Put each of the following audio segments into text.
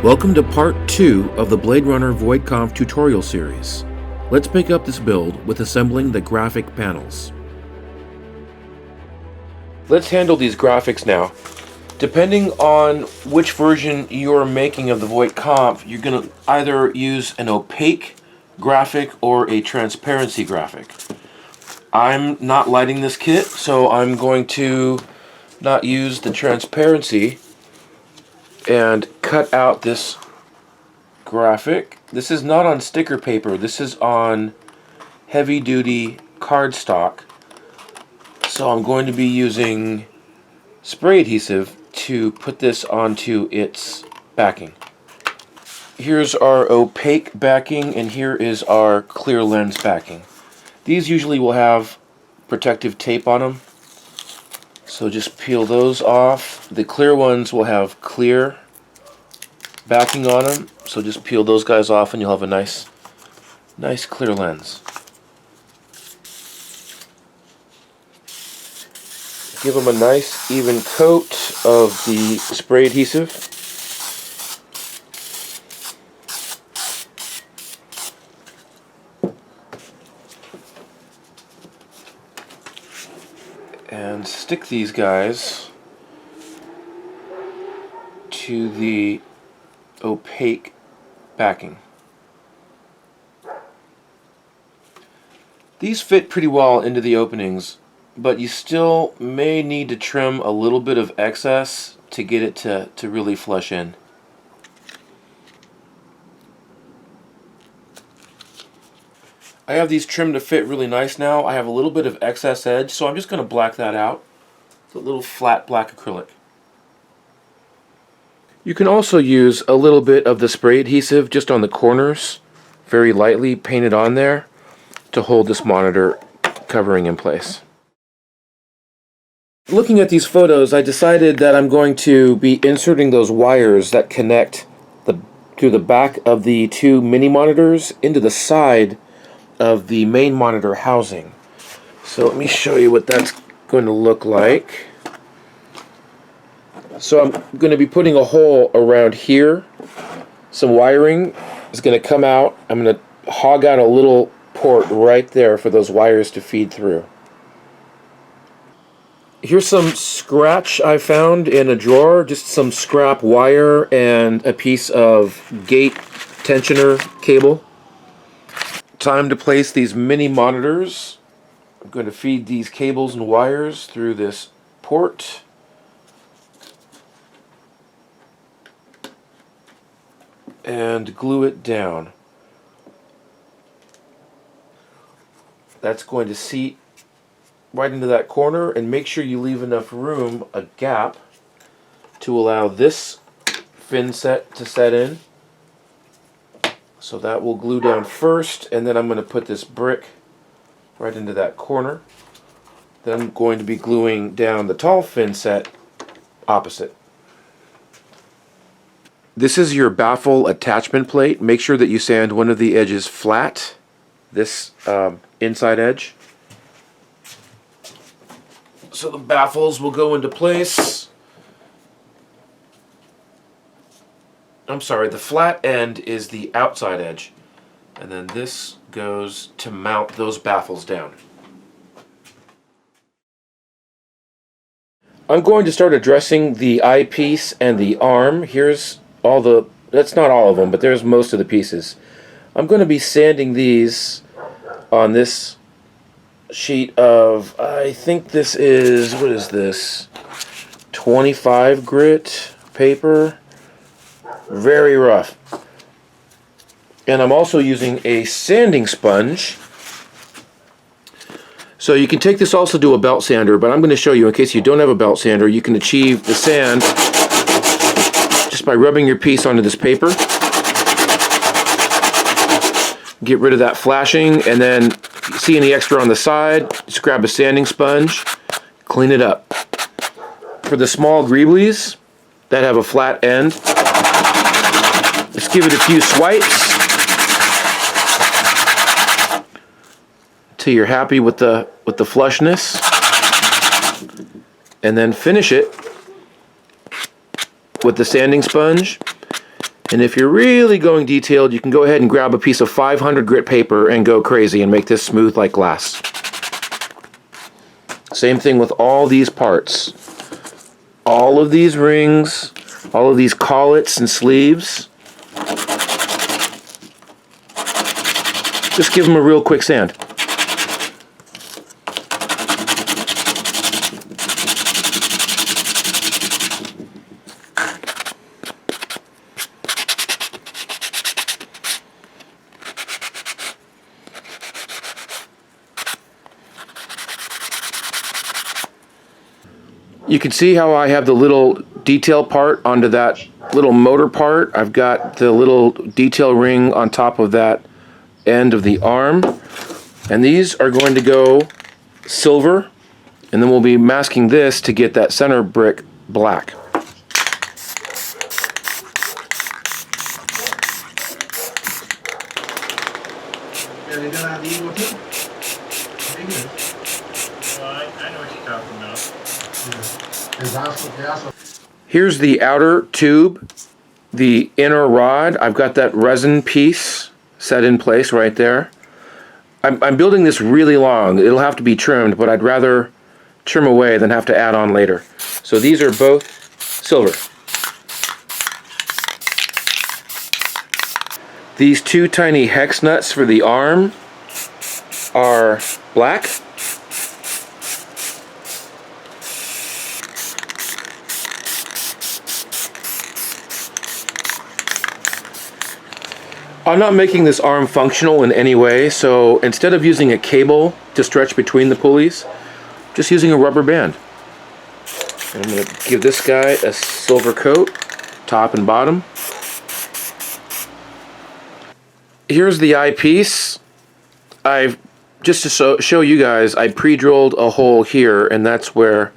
Welcome to part 2 of the Bladerunner VOIGHT KAMPFF tutorial series. Let's pick up this build with assembling the graphic panels. Let's handle these graphics now. Depending on which version you're making of the VOIGHT KAMPFF, you're going to either use an opaque graphic or a transparency graphic. I'm not lighting this kit, so I'm going to not use the transparency and cut out this graphic. This is not on sticker paper, this is on heavy duty cardstock. So I'm going to be using spray adhesive to put this onto its backing. Here's our opaque backing and here is our clear lens backing. These usually will have protective tape on them, so just peel those off. The clear ones will have clear backing on them, so just peel those guys off and you'll have a nice clear lens. Give them a nice even coat of the spray adhesive. And stick these guys to the opaque backing. These fit pretty well into the openings, but you still may need to trim a little bit of excess to get it to really flush in. I have these trimmed to fit really nice now. I have a little bit of excess edge, so I'm just going to black that out. It's a little flat black acrylic. You can also use a little bit of the spray adhesive just on the corners, very lightly painted on there, to hold this monitor covering in place. Looking at these photos, I decided that I'm going to be inserting those wires that connect to the back of the two mini monitors into the side of the main monitor housing. So let me show you what that's going to look like. So I'm going to be putting a hole around here. Some wiring is going to come out. I'm going to hog out a little port right there for those wires to feed through. Here's some scratch I found in a drawer, just some scrap wire and a piece of gate tensioner cable. Time to place these mini monitors. I'm going to feed these cables and wires through this port. And glue it down. That's going to seat right into that corner, and make sure you leave enough room, a gap, to allow this fin set to set in. So that will glue down first, and then I'm going to put this brick right into that corner. Then I'm going to be gluing down the tall fin set opposite. This is your baffle attachment plate. Make sure that you sand one of the edges flat, this inside edge. So the baffles will go into place. I'm sorry, the flat end is the outside edge. And then this goes to mount those baffles down. I'm going to start addressing the eyepiece and the arm. Here's all the, that's not all of them, but there's most of the pieces. I'm going to be sanding these on this sheet of, I think this is, what is this, 25 grit paper, very rough. And I'm also using a sanding sponge. So you can take this also to a belt sander, but I'm going to show you, in case you don't have a belt sander, you can achieve the sand just by rubbing your piece onto this paper. Get rid of that flashing, and then if you see any extra on the side, just grab a sanding sponge, clean it up. For the small greeblies that have a flat end, just give it a few swipes till you're happy with the flushness, and then finish it with the sanding sponge. And if you're really going detailed, you can go ahead and grab a piece of 500 grit paper and go crazy and make this smooth like glass. Same thing with all these parts. All of these rings, all of these collets and sleeves. Just give them a real quick sand. You can see how I have the little detail part onto that little motor part. I've got the little detail ring on top of that end of the arm. And these are going to go silver. And then we'll be masking this to get that center brick black. Here's the outer tube, the inner rod. I've got that resin piece set in place right there. I'm building this really long. It'll have to be trimmed, but I'd rather trim away than have to add on later. So these are both silver. These two tiny hex nuts for the arm are black. I'm not making this arm functional in any way, so instead of using a cable to stretch between the pulleys, just using a rubber band. And I'm going to give this guy a silver coat, top and bottom. Here's the eyepiece. Just to show you guys, I pre-drilled a hole here, and that's where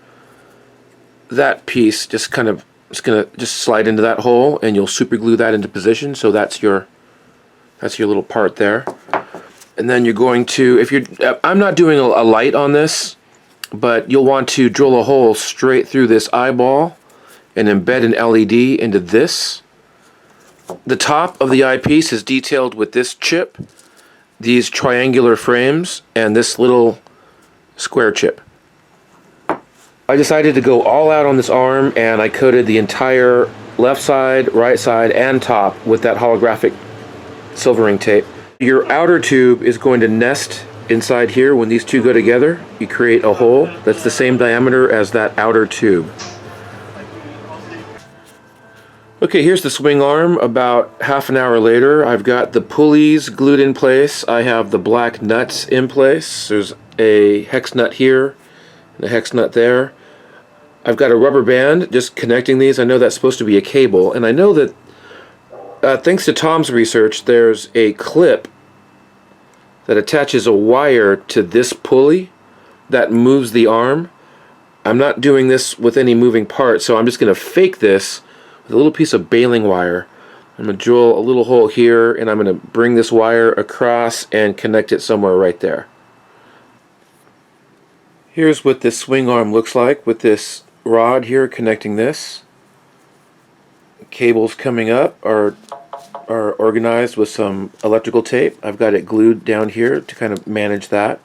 that piece just kind of is going to just slide into that hole, and you'll super glue that into position. So that's your little part there. And then you're going to, I'm not doing a light on this, but you'll want to drill a hole straight through this eyeball and embed an LED into this. The top of the eyepiece is detailed with this chip, these triangular frames, and this little square chip. I decided to go all out on this arm, and I coated the entire left side, right side, and top with that holographic silvering tape. Your outer tube is going to nest inside here. When these two go together, you create a hole that's the same diameter as that outer tube. Okay, here's the swing arm. About half an hour later, I've got the pulleys glued in place. I have the black nuts in place. There's a hex nut here and a hex nut there. I've got a rubber band just connecting these. I know that's supposed to be a cable, and I know that thanks to Tom's research, there's a clip that attaches a wire to this pulley that moves the arm. I'm not doing this with any moving parts, so I'm just going to fake this with a little piece of baling wire. I'm going to drill a little hole here, and I'm going to bring this wire across and connect it somewhere right there. Here's what this swing arm looks like with this rod here connecting this. Cables coming up are organized with some electrical tape. I've got it glued down here to kind of manage that.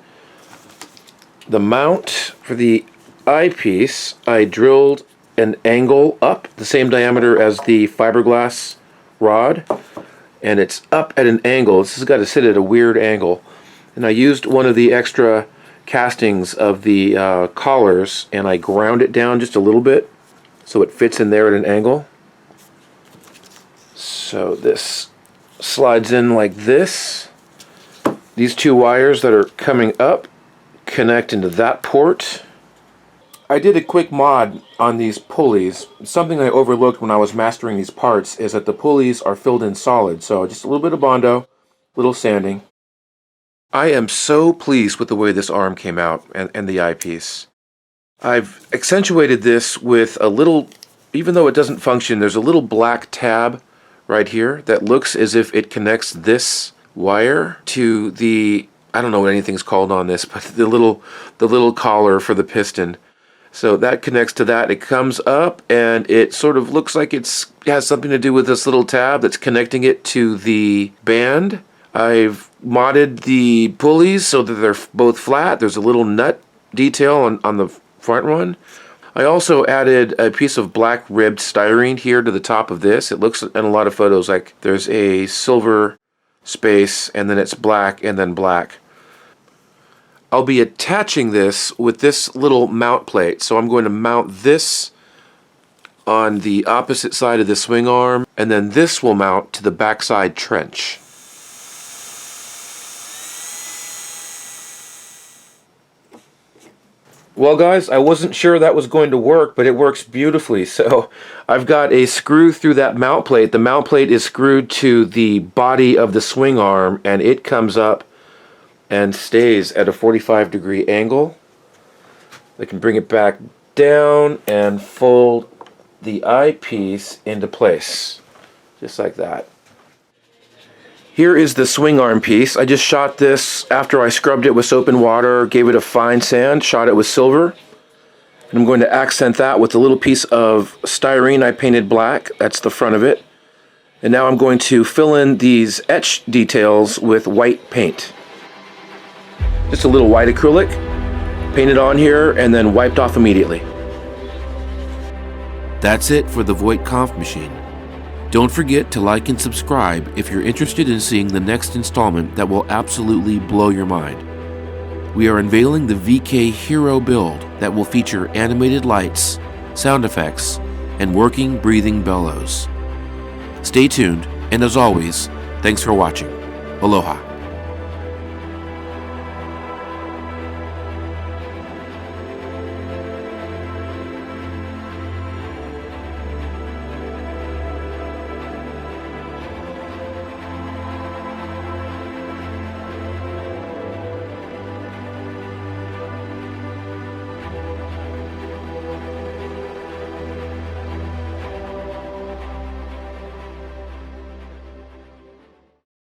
The mount for the eyepiece, I drilled an angle up the same diameter as the fiberglass rod, and it's up at an angle. This has got to sit at a weird angle, and I used one of the extra castings of the collars, and I ground it down just a little bit so it fits in there at an angle. So this slides in like this. These two wires that are coming up connect into that port. I did a quick mod on these pulleys. Something I overlooked when I was mastering these parts is that the pulleys are filled in solid, so just a little bit of Bondo, little sanding. I am so pleased with the way this arm came out and the eyepiece. I've accentuated this with a little, even though it doesn't function, there's a little black tab right here that looks as if it connects this wire to the, I don't know what anything's called on this, but the little collar for the piston. So that connects to that. It comes up and it sort of looks like it has something to do with this little tab that's connecting it to the band. I've modded the pulleys so that they're both flat. There's a little nut detail on the front one. I also added a piece of black ribbed styrene here to the top of this. It looks in a lot of photos like there's a silver space and then it's black and then black. I'll be attaching this with this little mount plate. So I'm going to mount this on the opposite side of the swing arm, and then this will mount to the backside trench. Well guys, I wasn't sure that was going to work, but it works beautifully. So I've got a screw through that mount plate. The mount plate is screwed to the body of the swing arm, and it comes up and stays at a 45-degree angle. I can bring it back down and fold the eyepiece into place, just like that. Here is the swing arm piece. I just shot this after I scrubbed it with soap and water, gave it a fine sand, shot it with silver. And I'm going to accent that with a little piece of styrene I painted black. That's the front of it. And now I'm going to fill in these etch details with white paint. Just a little white acrylic, painted on here, and then wiped off immediately. That's it for the Voight Kampff Machine. Don't forget to like and subscribe if you're interested in seeing the next installment that will absolutely blow your mind. We are unveiling the VK Hero build that will feature animated lights, sound effects, and working breathing bellows. Stay tuned, and as always, thanks for watching. Aloha.